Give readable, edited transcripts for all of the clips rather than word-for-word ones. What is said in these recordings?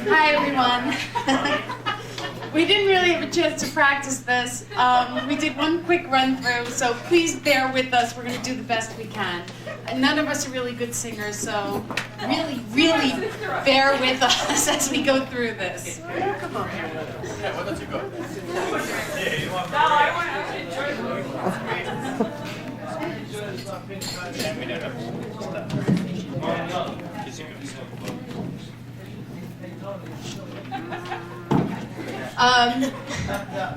Hi, everyone. We didn't really have a chance to practice this. We did one quick run through, so please bear with us. We're going to do the best we can. None of us are really good singers, so really, really bear with us as we go through this. Come on. Yeah, why don't you go? No, I want to enjoy the movie. We don't have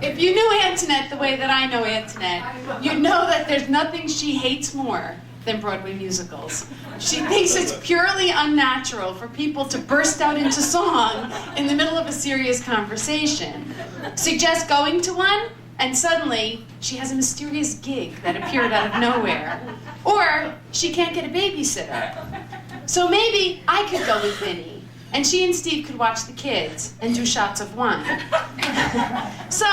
If you knew Antonietta the way that I know Antonietta, you know that there's nothing she hates more than Broadway musicals. She thinks it's purely unnatural for people to burst out into song in the middle of a serious conversation. Suggest going to one, and suddenly she has a mysterious gig that appeared out of nowhere. Or she can't get a babysitter. So maybe I could go with Vinny, and she and Steve could watch the kids and do shots of wine. So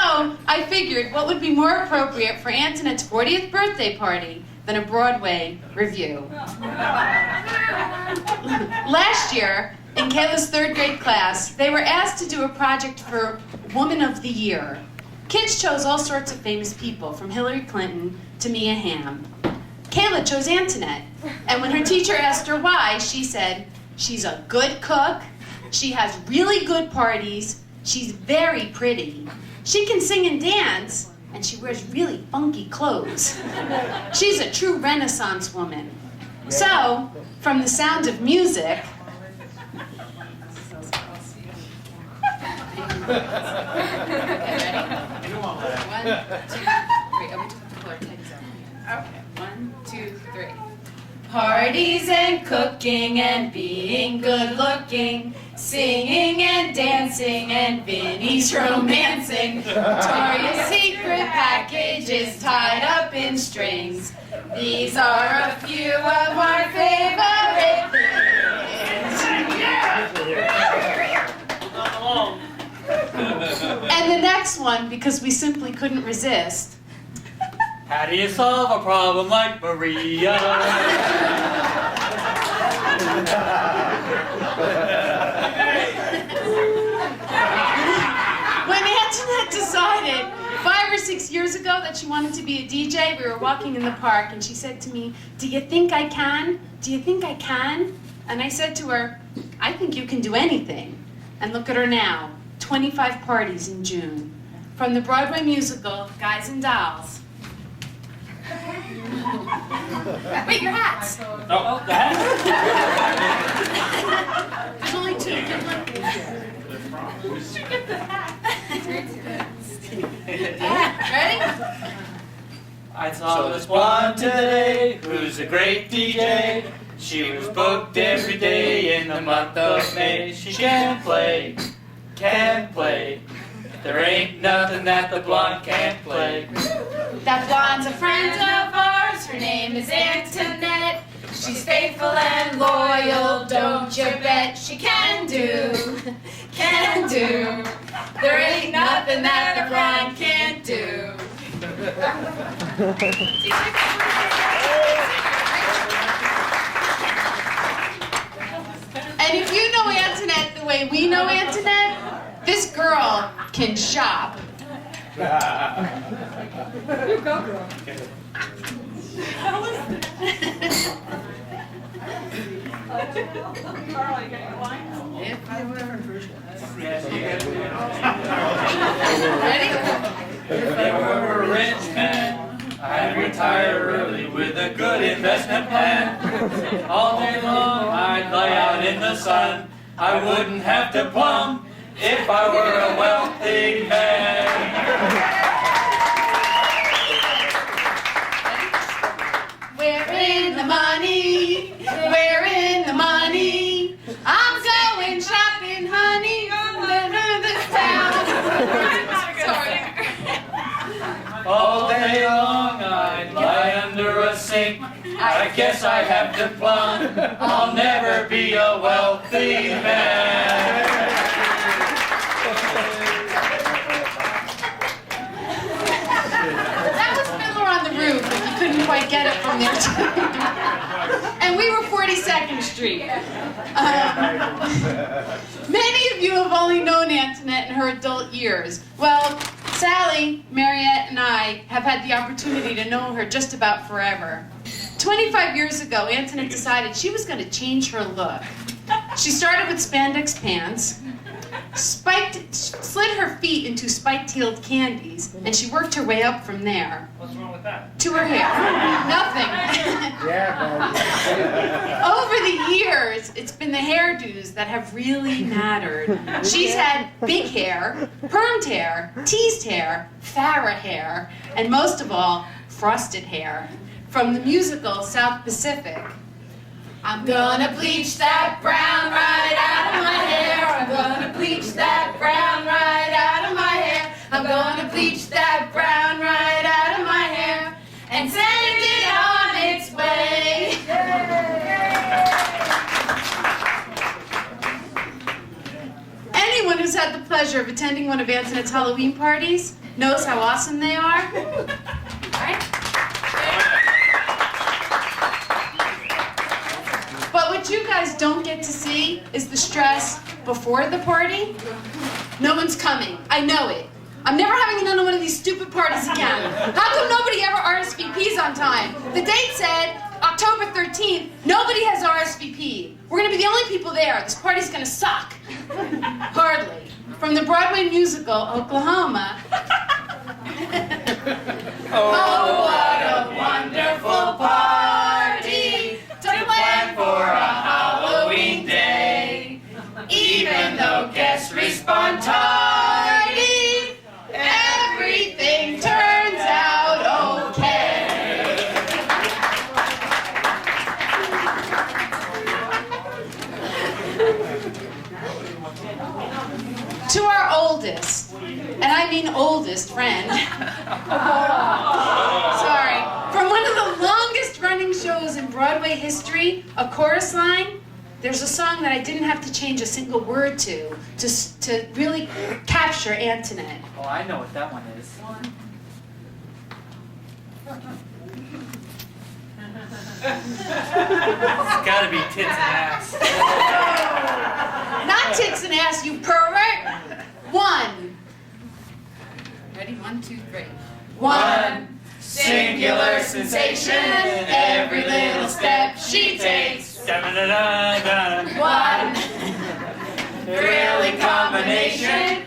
I figured what would be more appropriate for Antoinette's 40th birthday party than a Broadway review. Last year, in Kayla's 3rd grade class, they were asked to do a project for Woman of the Year. Kids chose all sorts of famous people, from Hillary Clinton to Mia Hamm. Kayla chose Antoinette, and when her teacher asked her why, she said, "She's a good cook, she has really good parties, she's very pretty, she can sing and dance, and she wears really funky clothes. She's a true Renaissance woman." So, from The Sound of Music, okay, ready? 1, 2, 3. Oh, we took the floor. Okay, 1, 2, 3. Parties and cooking and being good looking, singing and dancing and Vinny's romancing. Victoria's Secret package is tied up in strings. These are a few of our favorite things. And the next one, because we simply couldn't resist. How do you solve a problem like Maria? When Antoniette decided 5 or 6 years ago that she wanted to be a DJ, we were walking in the park and she said to me, "Do you think I can? Do you think I can?" And I said to her, "I think you can do anything." And look at her now, 25 parties in June. From the Broadway musical, Guys and Dolls. Wait, your hats! Oh, the hat? There's only 2. Get one. Get the hat. Ready? I saw this blonde today, who's a great DJ. She was booked every day in the month of May. She can play, can play. There ain't nothing that the blonde can't play. That blonde's a friend of ours, her name is Antoniette. She's faithful and loyal, don't you bet. She can do, can do. There ain't nothing that the blonde can't do. And if you know Antoinette the way we know Antoinette, this girl can shop. You go, girl. If I were... Ready? If I were a rich man, I'd retire early with a good investment plan. All day long I'd lay out in the sun. I wouldn't have to plumb if I were a wealthy man. We're in the money, we're in the money. I'm going shopping, honey, over this town. Sorry. All day long I'd lie under a sink. I guess I have to plumb. I'll never be a wealthy man. That was Fiddler on the Roof, if you couldn't quite get it from there. And we were 42nd Street. Many of of you have only known Antonietta in her adult years. Well, Sally, Mariette, and I have had the opportunity to know her just about forever. 25 years ago, Antonietta decided she was going to change her look. She started with spandex pants, slid her feet into spiked-tailed candies, and she worked her way up from there. What's wrong with that? To her hair. Nothing. Over the years, it's been the hairdos that have really mattered. She's had big hair, permed hair, teased hair, Farrah hair, and most of all, frosted hair. From the musical South Pacific. I'm gonna bleach that brown right out of my hair. I'm gonna bleach that brown right out of my hair. I'm gonna bleach that brown right out of my hair and send it on its way. Anyone who's had the pleasure of attending one of Antonette's Halloween parties knows how awesome they are. Right? But what you guys don't get to see is the stress before the party. No one's coming. I know it. I'm never having another one of these stupid parties again. How come nobody ever RSVPs on time? The date said October 13th. Nobody has RSVP. We're going to be the only people there. This party's going to suck. Hardly. From the Broadway musical, Oklahoma. Oh, what a wonderful party to plan for a Halloween day. Even though guests respond tardy, everything turns out okay. To our oldest, and I mean oldest friend, sorry, from one of the longest running shows in Broadway history, A Chorus Line, there's a song that I didn't have to change a single word to really capture Antonietta. Oh, I know what that one is. It's gotta be tits and ass. Not tits and ass, you pervert. One. Ready? 1, 2, 3. One singular sensation, every little step she takes. Da-da-da-da-da. One thrilling combination,